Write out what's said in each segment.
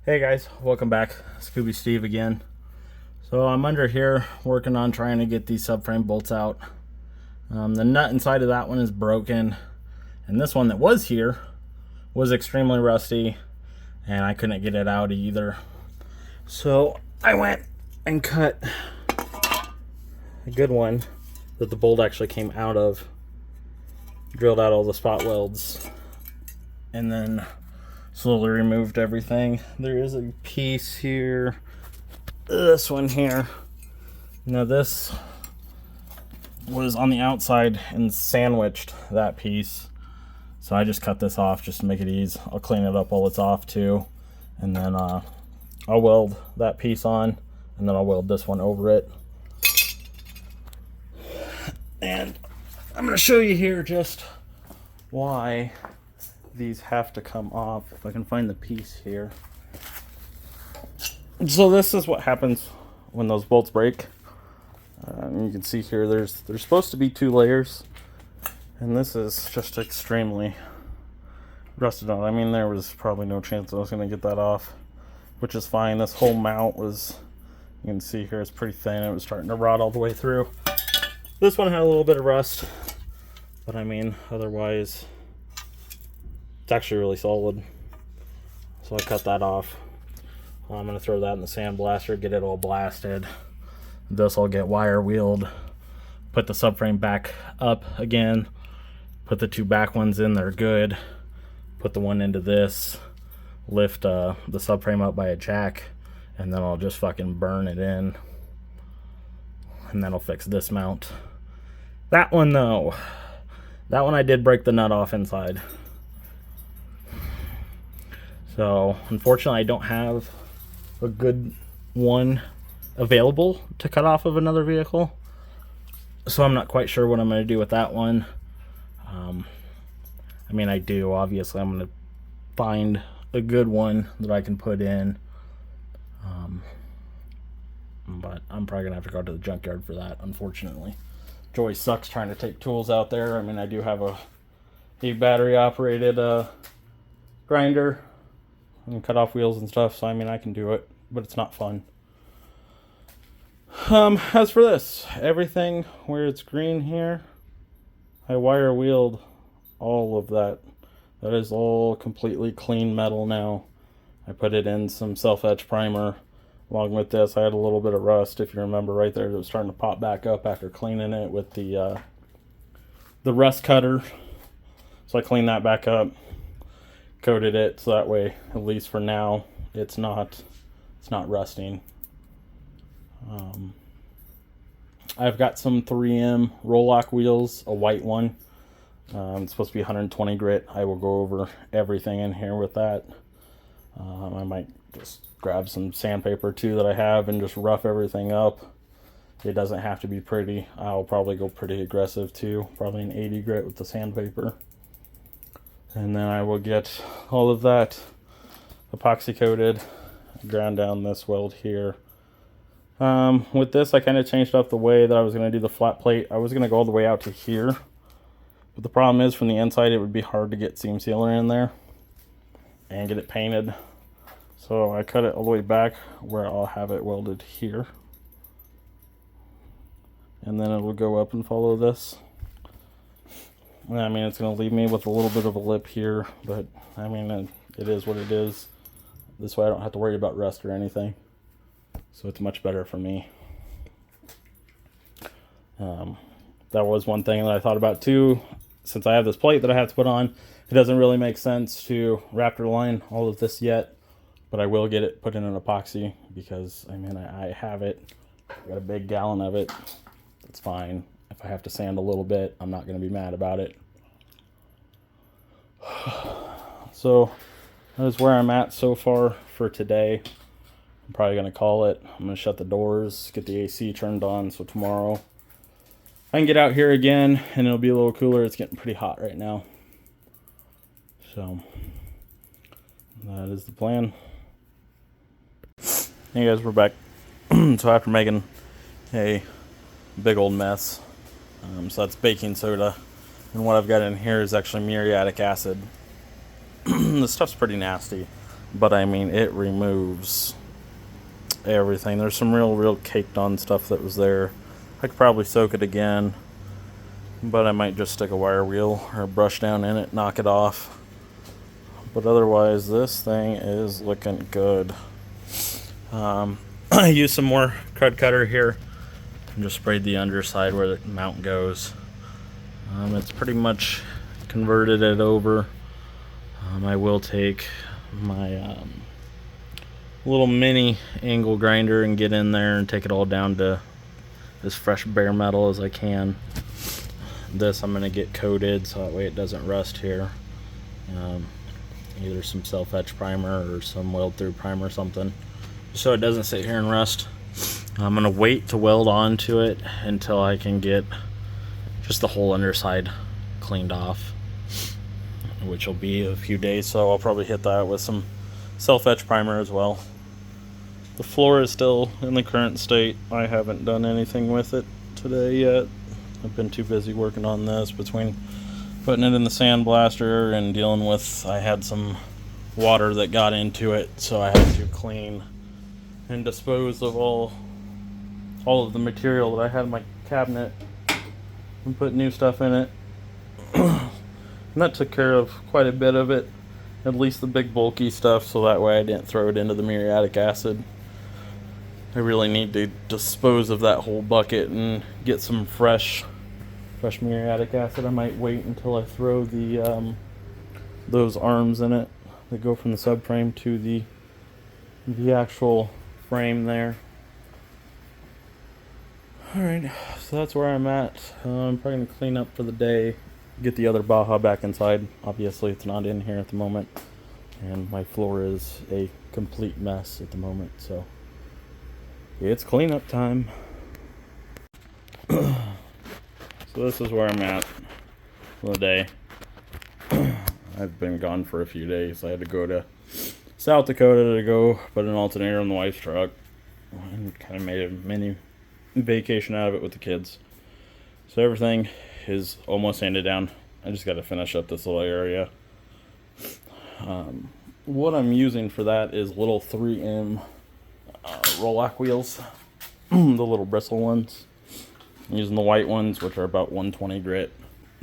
Hey guys, welcome back. Scooby Steve again. So I'm under here working on trying to get these subframe bolts out. The nut inside of that one is broken, and this one that was here was extremely rusty, and I couldn't get it out either. So I went and cut a good one that the bolt actually came out of, drilled out all the spot welds, and then slowly removed everything. There is a piece here, this one here. Now this was on the outside and sandwiched that piece, so I just cut this off just to make it easy. I'll clean it up while it's off too, and then I'll weld that piece on, and then I'll weld this one over it. And I'm going to show you here just why these have to come off, if I can find the piece here. So this is what happens when those bolts break. You can see here there's supposed to be 2 layers, and this is just extremely rusted on. I mean, there was probably no chance I was going to get that off, which is fine. This whole mount was, you can see here, it's pretty thin. It was starting to rot all the way through. This one had a little bit of rust, but I mean, otherwise it's actually really solid. So I cut that off. I'm going to throw that in the sandblaster, get it all blasted. This I'll get wire wheeled, put the subframe back up again, put the 2 back ones in, they're good. Put the one into this, lift the subframe up by a jack, and then I'll just fucking burn it in. And then I'll fix this mount. That one though, that one I did break the nut off inside. So unfortunately I don't have a good one available to cut off of another vehicle, so I'm not quite sure what I'm going to do with that one. I mean, I do, obviously I'm going to find a good one that I can put in, but I'm probably going to have to go to the junkyard for that, unfortunately. It always sucks trying to take tools out there. I mean, I do have a battery operated grinder and cut off wheels and stuff, so I mean I can do it, but it's not fun. As for this, everything where it's green here, I wire wheeled all of that. That is all completely clean metal now. I put it in some self-etch primer. Along with this, I had a little bit of rust, if you remember right there, it was starting to pop back up after cleaning it with the rust cutter. So I cleaned that back up, coated it, so that way, at least for now, it's not rusting. I've got some 3M roll-lock wheels, a white one. It's supposed to be 120 grit. I will go over everything in here with that. I might just grab some sandpaper too that I have and just rough everything up. It doesn't have to be pretty. I'll probably go pretty aggressive too, probably an 80 grit with the sandpaper. And then I will get all of that epoxy coated, ground down this weld here. With this, I kind of changed up the way that I was going to do the flat plate. I was going to go all the way out to here, but the problem is from the inside it would be hard to get seam sealer in there and get it painted. So I cut it all the way back where I'll have it welded here, and then it'll go up and follow this. I mean, it's going to leave me with a little bit of a lip here, but I mean, it is what it is. This way I don't have to worry about rust or anything. So it's much better for me. That was one thing that I thought about too. Since I have this plate that I have to put on, it doesn't really make sense to raptor line all of this yet. But I will get it put in an epoxy because, I mean, I have it. I got a big gallon of it. It's fine. If I have to sand a little bit, I'm not going to be mad about it. So that is where I'm at so far for today. I'm probably going to call it. I'm going to shut the doors, get the AC turned on, so tomorrow I can get out here again and it'll be a little cooler. It's getting pretty hot right now. So that is the plan. Hey guys, we're back. So after making a big old mess, so that's baking soda, and what I've got in here is actually muriatic acid. This stuff's pretty nasty. but I mean, it removes everything. There's some real caked on stuff that was there. I could probably soak it again, but I might just stick a wire wheel or a brush down in it, knock it off. But otherwise, this thing is looking good. I used some more crud cutter here and just sprayed the underside where the mount goes. It's pretty much converted it over. I will take my little mini angle grinder and get in there and take it all down to as fresh bare metal as I can. This I'm going to get coated so that way it doesn't rust here. Either some self-etch primer or some weld through primer or something, so it doesn't sit here and rust. I'm going to wait to weld onto it until I can get just the whole underside cleaned off, which will be a few days, so I'll probably hit that with some self-etch primer as well. The floor is still in the current state. I haven't done anything with it today yet. I've been too busy working on this between putting it in the sandblaster and dealing with, I had some water that got into it, so I had to clean and dispose of all of the material that I had in my cabinet and put new stuff in it. And that took care of quite a bit of it, at least the big bulky stuff, so that way I didn't throw it into the muriatic acid. I really need to dispose of that whole bucket and get some fresh muriatic acid. I might wait until I throw the those arms in it that go from the subframe to the actual frame there. Alright, so that's where I'm at. I'm probably going to clean up for the day, get the other Baja back inside. Obviously it's not in here at the moment, and my floor is a complete mess at the moment, so it's cleanup time. So this is where I'm at for the day. I've been gone for a few days. I had to go to South Dakota to go put an alternator on the wife's truck, and kind of made a mini vacation out of it with the kids. So everything is almost sanded down. I just got to finish up this little area. What I'm using for that is little 3M roll-lock wheels, the little bristle ones. I'm using the white ones, which are about 120 grit.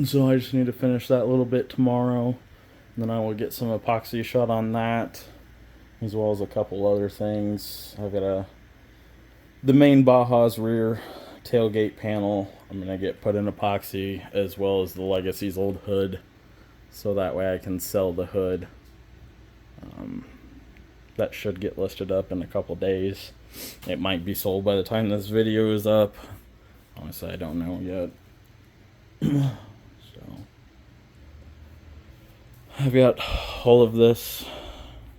So I just need to finish that a little bit tomorrow, and then I will get some epoxy shot on that, as well as a couple other things. I've got the main Baja's rear tailgate panel. I'm gonna get put in epoxy, as well as the Legacy's old hood, so that way I can sell the hood. That should get listed up in a couple days. It might be sold by the time this video is up. Honestly, I don't know yet. So I've got all of this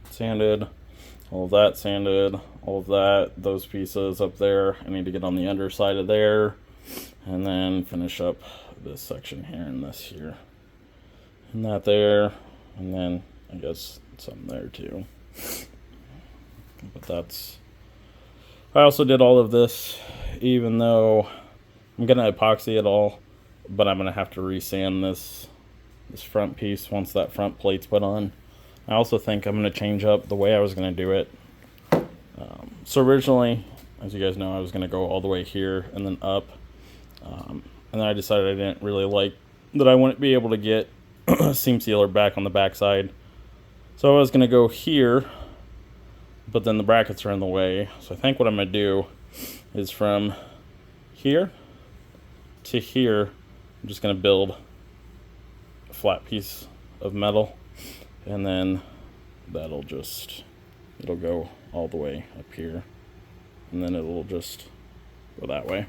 sanded, all of that sanded, all of that, those pieces up there. I need to get on the underside of there, and then finish up this section here and this here, and that there, and then I guess some there too. But that's, I also did all of this, even though I'm gonna epoxy it all, but I'm gonna have to resand this front piece once that front plate's put on. I also think I'm gonna change up the way I was gonna do it. So originally, as you guys know, I was gonna go all the way here and then up, and then I decided I didn't really like that I wouldn't be able to get a seam sealer back on the backside. So I was gonna go here, but then the brackets are in the way. So I think what I'm gonna do is from here to here, I'm just gonna build a flat piece of metal, and then it'll go all the way up here, and then it'll just go that way.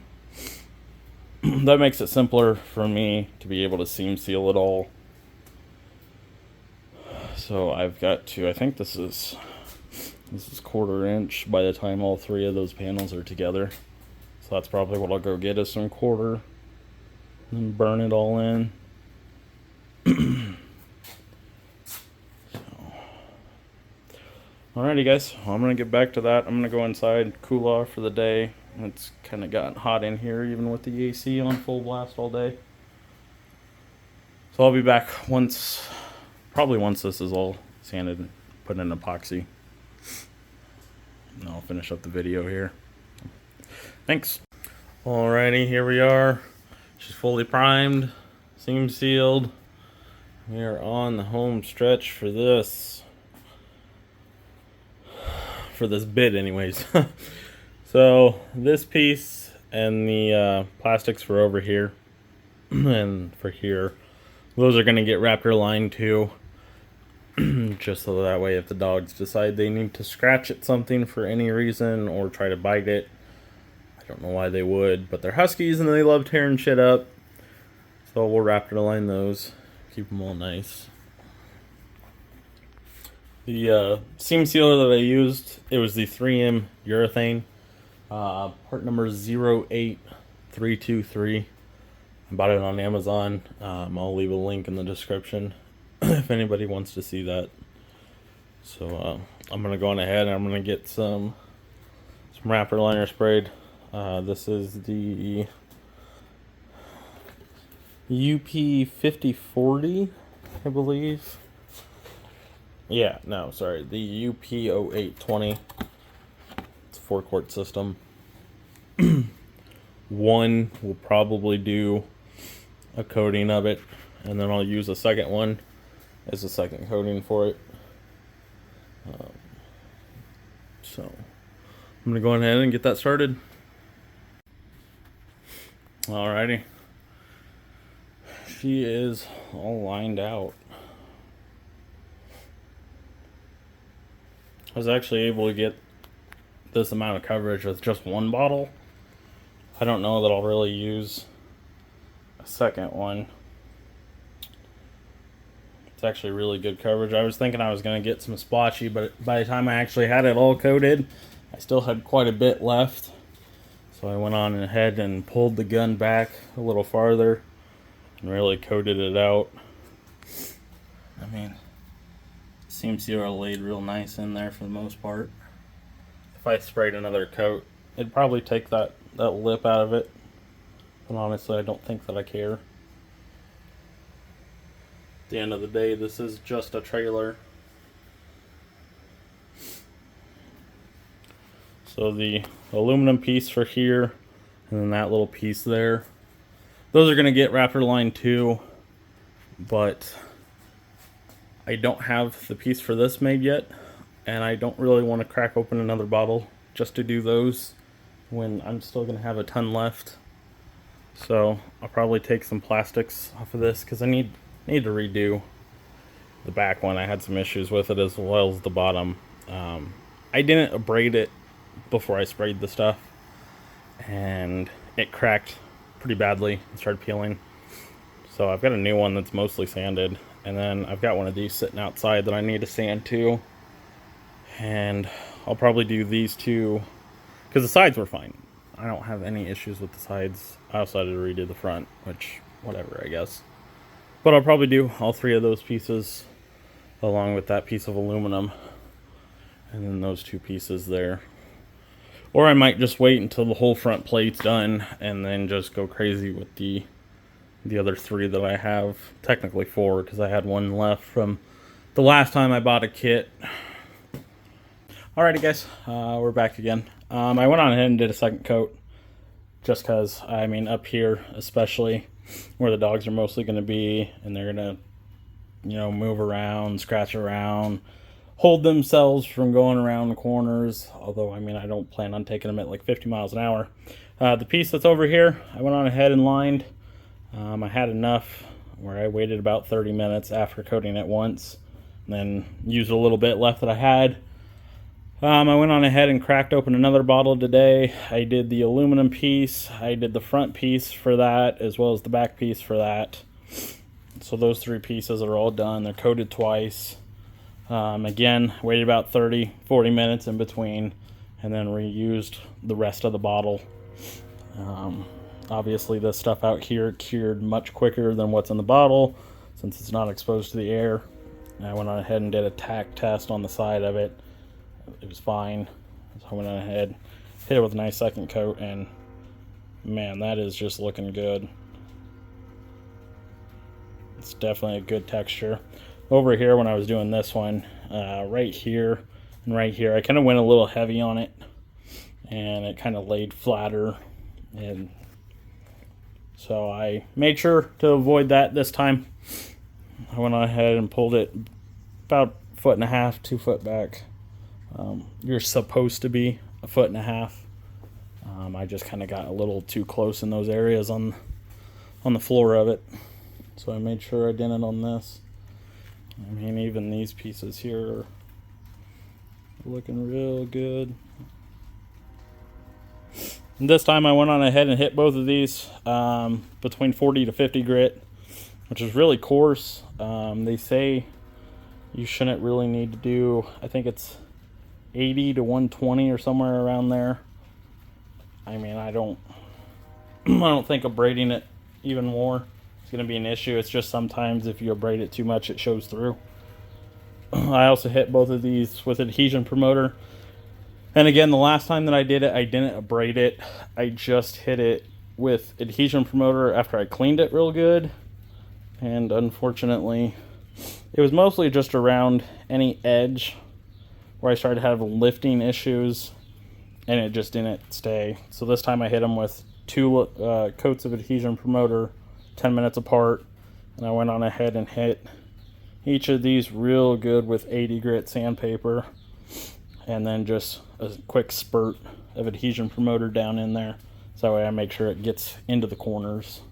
That makes it simpler for me to be able to seam seal it all. So I've got to, I think this is 1/4 inch by the time all three of those panels are together. So that's probably what I'll go get, is some 1/4 and burn it all in. Alrighty guys, well, I'm gonna get back to that. I'm gonna go inside, cool off for the day. It's kind of gotten hot in here, even with the AC on full blast all day. So I'll be back probably once this is all sanded and put in epoxy. And I'll finish up the video here. Thanks. Alrighty, here we are. She's fully primed, seam sealed. We are on the home stretch for this. For this bit anyways. So this piece and the plastics for over here and for here, those are going to get raptor lined too. Just so that way if the dogs decide they need to scratch at something for any reason or try to bite it, I don't know why they would, but they're huskies and they love tearing shit up. So we'll raptor line those, keep them all nice. The seam sealer that I used, it was the 3M urethane, part number 08323. I bought it on Amazon. I'll leave a link in the description if anybody wants to see that. So I'm gonna go on ahead and I'm gonna get some raptor liner sprayed. This is the UP5040, I believe. Yeah, no, sorry, the UP0820. It's a 4-quart system. One will probably do a coating of it, and then I'll use a second one as a second coating for it. So I'm gonna go ahead and get that started. Alrighty. She is all lined out. I was actually able to get this amount of coverage with just one bottle. I don't know that I'll really use a second one. It's actually really good coverage. I was thinking I was going to get some splotchy, but by the time I actually had it all coated, I still had quite a bit left. So I went on ahead and pulled the gun back a little farther and really coated it out. I mean, seam sealer laid real nice in there for the most part. If I sprayed another coat, it'd probably take that lip out of it. But honestly, I don't think that I care. At the end of the day, this is just a trailer. So the aluminum piece for here, and then that little piece there, those are going to get raptor lined too, but I don't have the piece for this made yet, and I don't really want to crack open another bottle just to do those when I'm still going to have a ton left. So I'll probably take some plastics off of this because I need to redo the back one. I had some issues with it as well as the bottom. I didn't abrade it before I sprayed the stuff, and it cracked pretty badly and started peeling. So I've got a new one that's mostly sanded, and then I've got one of these sitting outside that I need to sand too. And I'll probably do these two because the sides were fine. I don't have any issues with the sides. I also had to redo the front, which whatever, I guess. But I'll probably do all three of those pieces along with that piece of aluminum and then those two pieces there. Or I might just wait until the whole front plate's done and then just go crazy with the other three that I have. Technically four, because I had one left from the last time I bought a kit. Alrighty guys, we're back again. I went on ahead and did a second coat just because, I mean, up here especially where the dogs are mostly going to be, and they're going to, you know, move around, scratch around, hold themselves from going around the corners, although I mean I don't plan on taking them at like 50 miles an hour. The piece that's over here, I went on ahead and lined. I had enough where I waited about 30 minutes after coating it once, and then used a little bit left that I had. I went on ahead and cracked open another bottle today. I did the aluminum piece, I did the front piece for that, as well as the back piece for that. So those three pieces are all done. They're coated twice. Again, waited about 30-40 minutes in between, and then reused the rest of the bottle. Obviously this stuff out here cured much quicker than what's in the bottle since it's not exposed to the air. And I went on ahead and did a tack test on the side of it. It was fine. So I went on ahead, hit it with a nice second coat, and man, that is just looking good. It's definitely a good texture. Over here when I was doing this one, right here And right here, I kind of went a little heavy on it, and it kind of laid flatter. And so I made sure to avoid that this time. I went ahead and pulled it about 1.5 feet, 2 foot back. You're supposed to be 1.5 feet. I just kind of got a little too close in those areas on the floor of it. So I made sure I did it on this. I mean, even these pieces here are looking real good. And this time I went on ahead and hit both of these between 40 to 50 grit, which is really coarse. They say you shouldn't really need to do, I think it's 80 to 120 or somewhere around there. I mean, I don't think abrading it even more is going to be an issue. It's just sometimes if you abrade it too much, it shows through. I also hit both of these with adhesion promoter. And again, the last time that I did it, I didn't abrade it. I just hit it with adhesion promoter after I cleaned it real good. And unfortunately, it was mostly just around any edge where I started having lifting issues, and it just didn't stay. So this time I hit them with 2 coats of adhesion promoter, 10 minutes apart, and I went on ahead and hit each of these real good with 80 grit sandpaper, and then just a quick spurt of adhesion promoter down in there, so that way I make sure it gets into the corners.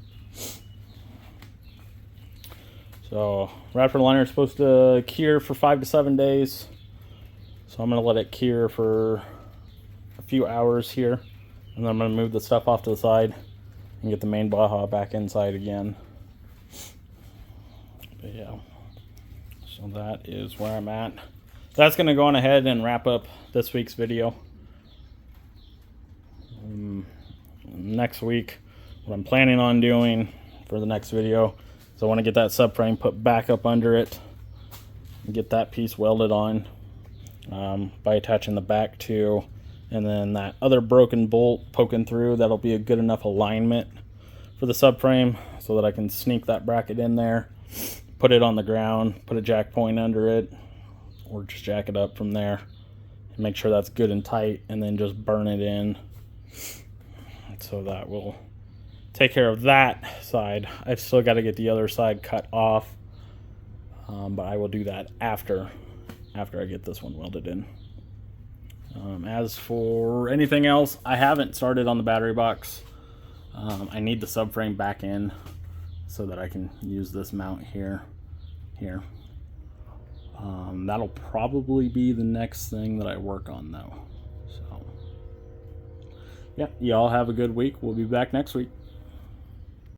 So Raptor liner is supposed to cure for 5 to 7 days, so I'm going to let it cure for a few hours here, and then I'm going to move the stuff off to the side and get the main Baja back inside again. But yeah, so that is where I'm at. That's going to go on ahead and wrap up this week's video. Next week, what I'm planning on doing for the next video is I want to get that subframe put back up under it and get that piece welded on by attaching the back to, and then that other broken bolt poking through, that'll be a good enough alignment for the subframe so that I can sneak that bracket in there, put it on the ground, put a jack point under it, or just jack it up from there and make sure that's good and tight, and then just burn it in. So that will take care of that side. I've still got to get the other side cut off, but I will do that after I get this one welded in. As for anything else, I haven't started on the battery box. I need the subframe back in so that I can use this mount here. That'll probably be the next thing that I work on though. So yeah, y'all have a good week. We'll be back next week.